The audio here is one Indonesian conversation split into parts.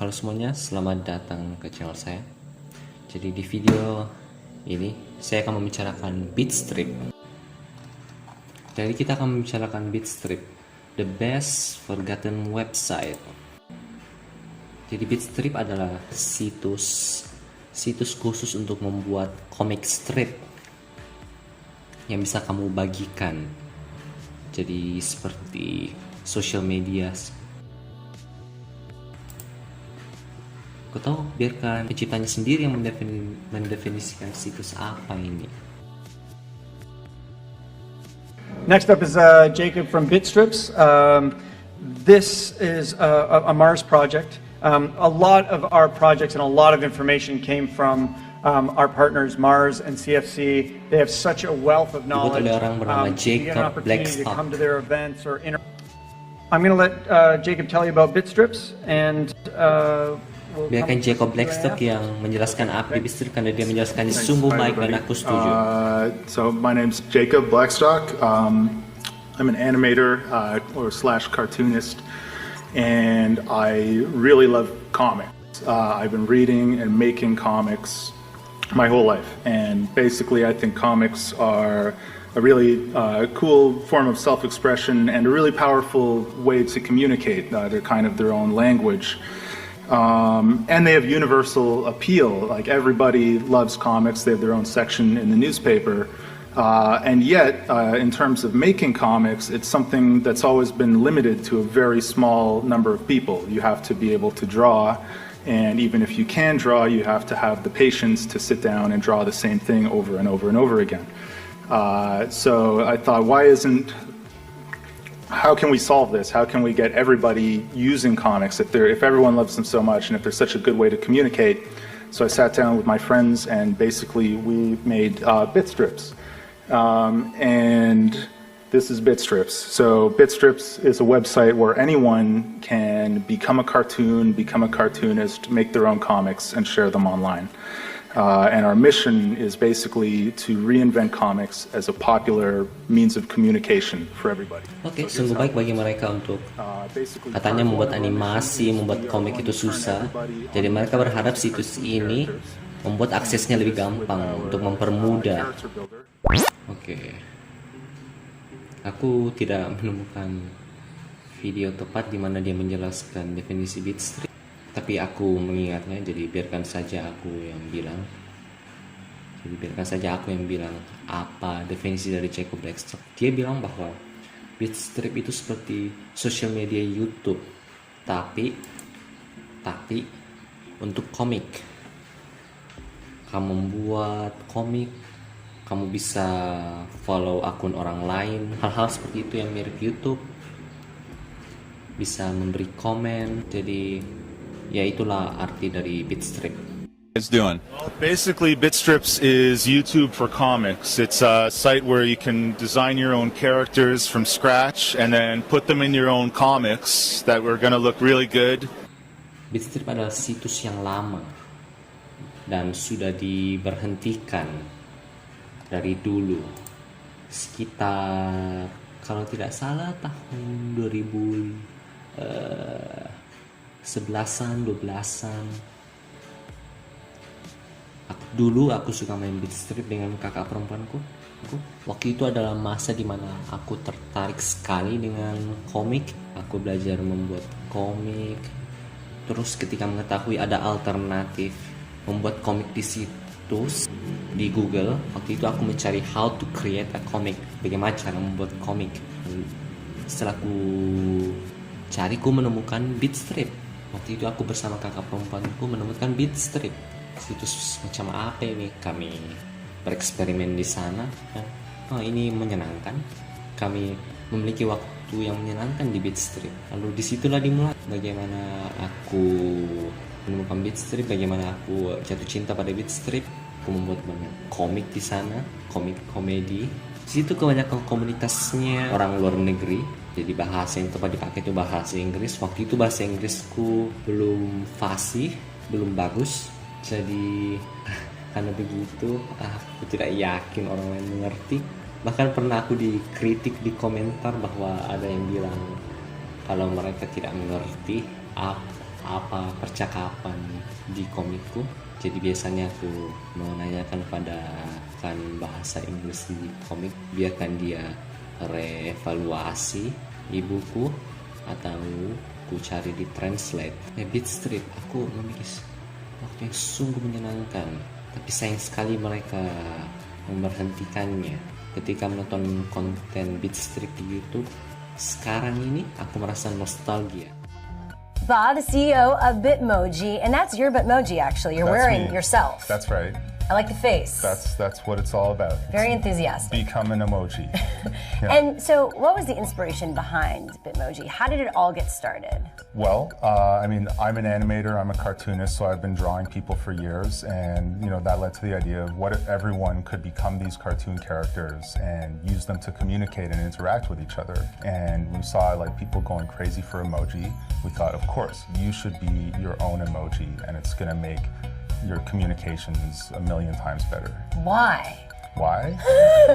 Halo semuanya, selamat datang ke channel saya. Jadi di video ini saya akan membicarakan Bitstrip. Jadi kita akan membicarakan Bitstrip, the best forgotten website. Jadi Bitstrip adalah situs khusus untuk membuat comic strip yang bisa kamu bagikan. Jadi seperti social media. Kau tahu, biarkan penciptanya sendiri yang mendefinisikan situs apa ini. Next up is Jacob from Bitstrips. This is a Mars project. A lot of our projects and a lot of information came from our partners Mars and CFC. They have such a wealth of knowledge. Dibuat oleh orang bernama You get an Jacob opportunity to Blackstock. come to their events or I'm going to let Jacob tell you about Bitstrips and Biarkan Jacob Blackstock yang menjelaskan apa Bitstrip, karena dia menjelaskannya sungguh baik dan aku setuju. So my name's Jacob Blackstock. I'm an animator or / cartoonist, and I really love comics. I've been reading and making comics my whole life, and basically I think comics are a really cool form of self-expression and a really powerful way to communicate. They're kind of their own language. And they have universal appeal. Like, everybody loves comics. They have their own section in the newspaper. And yet, in terms of making comics, it's something that's always been limited to a very small number of people. You have to be able to draw, and even if you can draw, you have to have the patience to sit down and draw the same thing over and over and over again. So I thought, how can we solve this? How can we get everybody using comics if everyone loves them so much and if there's such a good way to communicate? So I sat down with my friends and basically we made Bitstrips. And this is Bitstrips. So Bitstrips is a website where anyone can become a cartoonist, make their own comics and share them online. And our mission is basically to reinvent comics as a popular means of communication for everybody. Oke, sungguh baik bagi mereka untuk katanya membuat animasi, membuat komik itu susah. Jadi mereka berharap situs ini membuat aksesnya lebih gampang untuk mempermudah. Oke. Aku tidak menemukan video tepat di mana dia menjelaskan definisi Bitstrip. Tapi aku mengingatnya, jadi biarkan saja aku yang bilang. Jadi biarkan saja aku yang bilang apa definisi dari Jacob Blackstock. Dia bilang bahwa Bitstrip itu seperti social media YouTube, tapi untuk komik. Kamu membuat komik, kamu bisa follow akun orang lain, hal-hal seperti itu yang mirip YouTube. Bisa memberi komen, jadi ya itulah arti dari Bitstrip. It's doing. Basically, Bitstrips is YouTube for comics. It's a site where you can design your own characters from scratch and then put them in your own comics that were going to look really good. Bitstrip adalah situs yang lama dan sudah diberhentikan dari dulu, sekitar kalau tidak salah tahun 11-an, 12-an. Dulu aku suka main Bitstrip dengan kakak perempuanku. Waktu itu adalah masa dimana aku tertarik sekali dengan komik. Aku belajar membuat komik. Terus ketika mengetahui ada alternatif membuat komik di situs di Google, waktu itu aku mencari how to create a comic, bagaimana cara membuat komik. Setelah aku cari, ku menemukan Bitstrip. Waktu itu aku bersama kakak perempuanku menemukan Bitstrip. Situs macam apa ini? Kami bereksperimen di sana. Oh, ini menyenangkan. Kami memiliki waktu yang menyenangkan di Bitstrip. Lalu disitulah dimulai bagaimana aku menemukan Bitstrip, bagaimana aku jatuh cinta pada Bitstrip. Aku membuat banyak komik di sana, komik komedi. Di situ kebanyakan komunitasnya orang luar negeri. Jadi bahasa yang tepat dipakai itu bahasa Inggris. Waktu itu bahasa Inggrisku belum fasih, belum bagus. Jadi karena begitu, aku tidak yakin orang lain mengerti. Bahkan pernah aku dikritik di komentar bahwa ada yang bilang kalau mereka tidak mengerti apa percakapan di komikku. Jadi biasanya aku menanyakan pada kan bahasa Inggris di komik, biarkan dia reevaluasi ibuku atau ku cari di translate. Bitstrip aku memiliki waktu yang sungguh menyenangkan, tapi sayang sekali mereka memberhentikannya ketika menonton konten Bitstrip di YouTube. Sekarang ini aku merasa nostalgia. Bob, the CEO of Bitmoji, and that's your Bitmoji actually. You're That's wearing me. yourself. That's right. I like the face. That's what it's all about. Very enthusiastic. Become an emoji. Yeah. And so, what was the inspiration behind Bitmoji? How did it all get started? Well, I mean, I'm an animator, I'm a cartoonist, so I've been drawing people for years, and that led to the idea of what if everyone could become these cartoon characters and use them to communicate and interact with each other. And we saw like people going crazy for emoji. We thought, of course, you should be your own emoji, and it's gonna make your communications a million times better. Why? Why?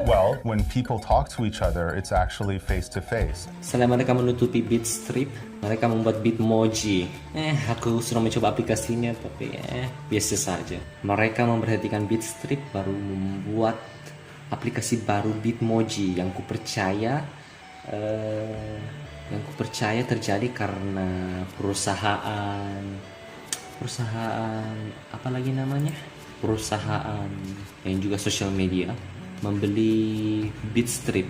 Well, when people talk to each other, it's actually face to face. Setelah mereka menutupi Bitstrip, mereka membuat Bitmoji. Aku sudah mencoba aplikasinya, tapi biasa saja. Mereka memperhatikan Bitstrip baru membuat aplikasi baru Bitmoji yang kupercaya terjadi karena perusahaan apa lagi namanya? Perusahaan yang juga sosial media membeli Bitstrip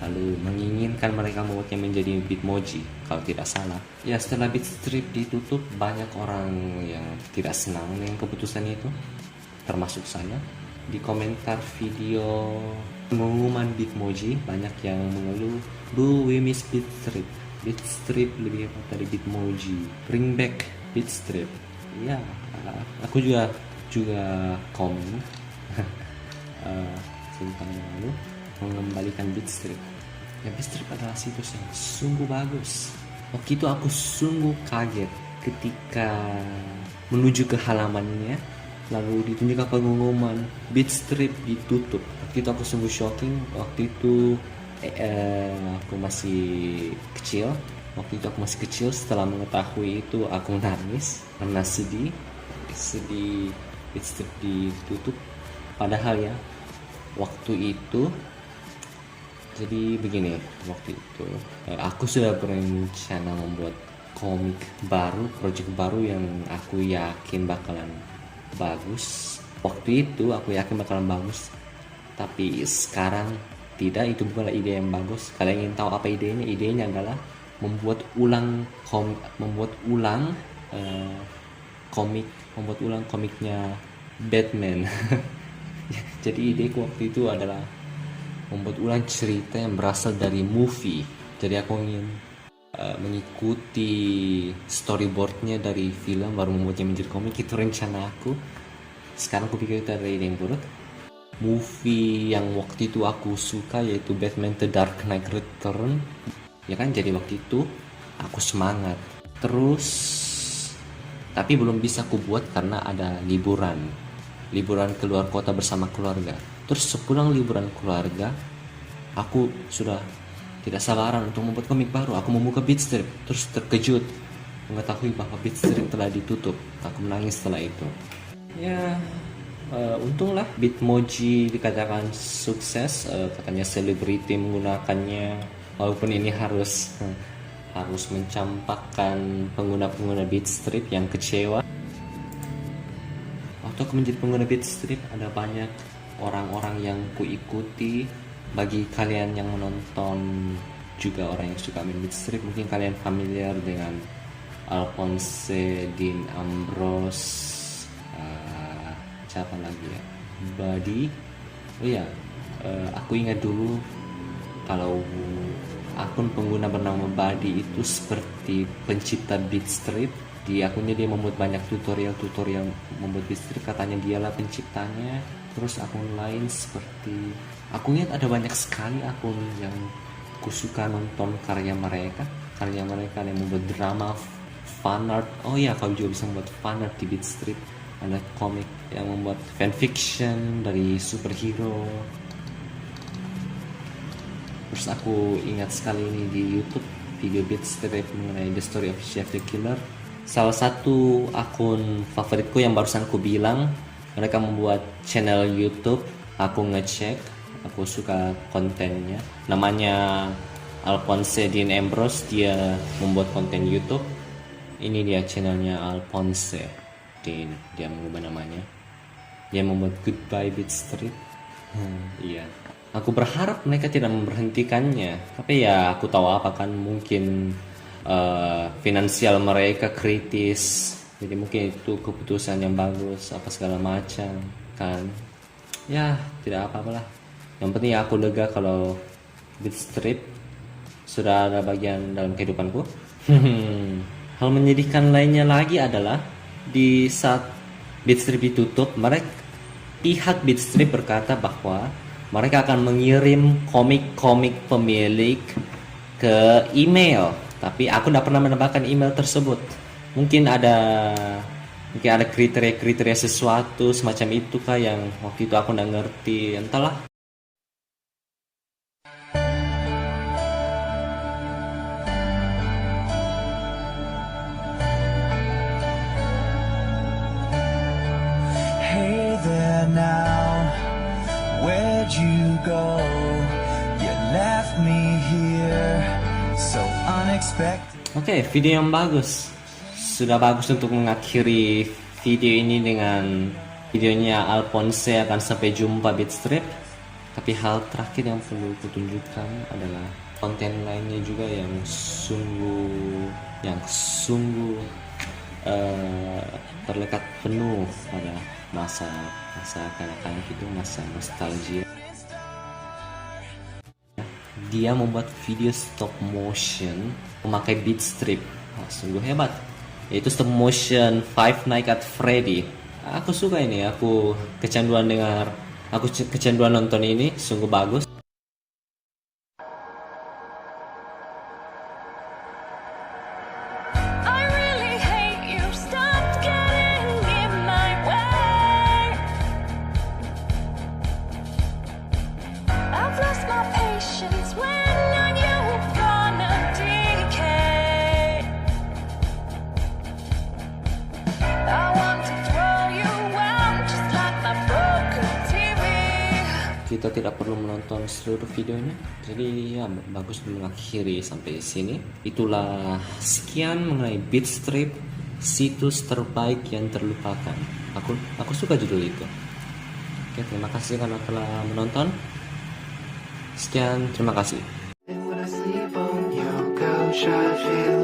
lalu menginginkan mereka membuatnya menjadi Bitmoji kalau tidak salah. Ya, setelah Bitstrip ditutup, banyak orang yang tidak senang dengan keputusan itu, termasuk saya. Di komentar video pengumuman Bitmoji banyak yang mengeluh, "Bu, we miss Bitstrip. Bitstrip lebih hebat dari Bitmoji. Bring back Bitstrip." Ya, aku juga komen tentang yang lalu mengembalikan Bitstrip. Ya, Bitstrip adalah situs yang sungguh bagus. Waktu itu aku sungguh kaget ketika menuju ke halamannya lalu ditunjukkan pengumuman Bitstrip ditutup. Waktu itu aku sungguh shocking. Waktu itu aku masih kecil. Setelah mengetahui itu aku nangis karena sedih Bitstrip ditutup. Padahal ya waktu itu jadi begini, waktu itu aku sudah berencana membuat komik baru, project baru yang aku yakin bakalan bagus. Waktu itu aku yakin bakalan bagus, tapi sekarang tidak. Itu bukanlah ide yang bagus. Kalian ingin tahu apa idenya? Idenya adalah membuat ulang komiknya Batman. Jadi ideku waktu itu adalah membuat ulang cerita yang berasal dari movie. Jadi aku ingin mengikuti storyboardnya dari film baru membuatnya menjadi komik. Itu rencana aku. Sekarang aku pikir itu adalah ide yang buruk. Movie yang waktu itu aku suka yaitu Batman The Dark Knight Return, ya kan, jadi waktu itu aku semangat terus, tapi belum bisa aku buat karena ada liburan keluar kota bersama keluarga. Terus sepulang liburan keluarga, aku sudah tidak sabaran untuk membuat komik baru. Aku membuka Bitstrip, terus terkejut mengetahui bahwa Bitstrip telah ditutup. Aku menangis setelah itu. Ya, untunglah Bitmoji dikatakan sukses. Katanya selebriti menggunakannya, walaupun ini harus mencampakkan pengguna Bitstrip yang kecewa. Waktu aku menjadi pengguna Bitstrip, ada banyak orang-orang yang kuikuti. Bagi kalian yang menonton juga orang yang suka main Bitstrip, mungkin kalian familiar dengan Alphonse Dean Ambrose, siapa lagi ya, Buddy. Oh ya, aku ingat dulu kalau akun pengguna bernama Buddy itu seperti pencipta Bitstrip. Di akunnya dia membuat banyak tutorial membuat Bitstrip, katanya dialah penciptanya. Terus akun lain seperti, aku lihat ada banyak sekali akun yang aku suka nonton karya mereka yang membuat drama, fan art. Oh ya, kau juga bisa membuat fan art di Bitstrip. Ada komik yang membuat fanfiction dari superhero. Terus aku ingat sekali ini di YouTube video Bitstrip mengenai The Story of Jeff the Killer. salah satu akun favoritku yang barusan aku bilang, mereka membuat channel YouTube. Aku ngecek, aku suka kontennya. Namanya Alphonse Dean Ambrose, dia membuat konten YouTube. Ini dia channelnya Alphonse Dean, dia mengubah namanya. Dia membuat Goodbye Beat Street. Iya. Aku berharap mereka tidak memberhentikannya. Tapi ya aku tahu apa kan, mungkin finansial mereka kritis. Jadi mungkin itu keputusan yang bagus apa segala macam kan. Ya tidak apa-apalah. Yang penting ya aku lega kalau Beat Street sudah ada bagian dalam kehidupanku. Hal menyedihkan lainnya lagi adalah di saat Beat Street ditutup, pihak Beat Street berkata bahwa mereka akan mengirim komik-komik pemilik ke email. Tapi aku tidak pernah mendapatkan email tersebut. Mungkin ada kriteria-kriteria sesuatu semacam itu kah yang waktu itu aku nggak ngerti, entahlah. Hey there now, where'd you go? You left me here so unexpected. Oke, video yang bagus. Sudah bagus untuk mengakhiri video ini dengan videonya Alphonse akan sampai jumpa Beat Street. Tapi hal terakhir yang perlu kutunjukkan adalah konten lainnya juga yang sungguh terlekat penuh pada masa kanak-kanak itu, masa nostalgia. Dia membuat video stop motion memakai Beat Strip. Sungguh hebat. Yaitu stop motion Five Nights at Freddy. Aku suka ini, aku kecanduan nonton ini, sungguh bagus. I really hate you. Stop getting in my way. I've lost my patience. When are you gonna decay? I want to throw you out just like my broken TV. Kita tidak perlu menonton seluruh videonya, jadi ya bagus mengakhiri sampai sini. Itulah sekian mengenai Beat Strip, situs terbaik yang terlupakan. Aku suka judul itu. Oke, terima kasih karena telah menonton. Sekian, terima kasih. And when I sleep on your couch, I feel